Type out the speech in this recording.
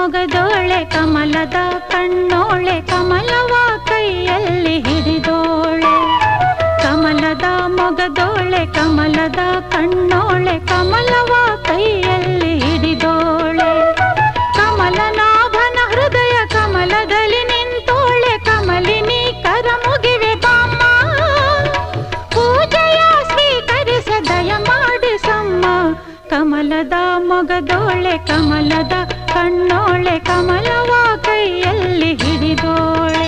ಮೊಗದೋಳೆ ಕಮಲದ ಕಣ್ಣೋಳೆ ಕಮಲವ ಕೈಯಲ್ಲಿ ಹಿಡಿದೋಳೆ ಕಮಲದ ಮೊಗದೋಳೆ ಕಮಲದ ಕಣ್ಣೋಳೆ ಕಮಲವ ಕೈಯಲ್ಲಿ ಹಿಡಿದೋಳೆ ಕಮಲನಾಭನ ಹೃದಯ ಕಮಲದಲ್ಲಿ ನಿಂತೋಳೆ ಕಮಲಿನಿ ಕರ ಮುಗಿವೆ ಬಾಮ್ಮ ಪೂಜೆಯ ಸ್ವೀಕರಿಸ ದಯ ಮಾಡಿಸಮ್ಮ ಕಮಲದ ಮೊಗದೋಳೆ ಕಮಲದ ಕಣ್ಣೋಳೆ ಕಮಲವ ಕೈಯಲ್ಲಿ ಹಿಡಿದೋಳೆ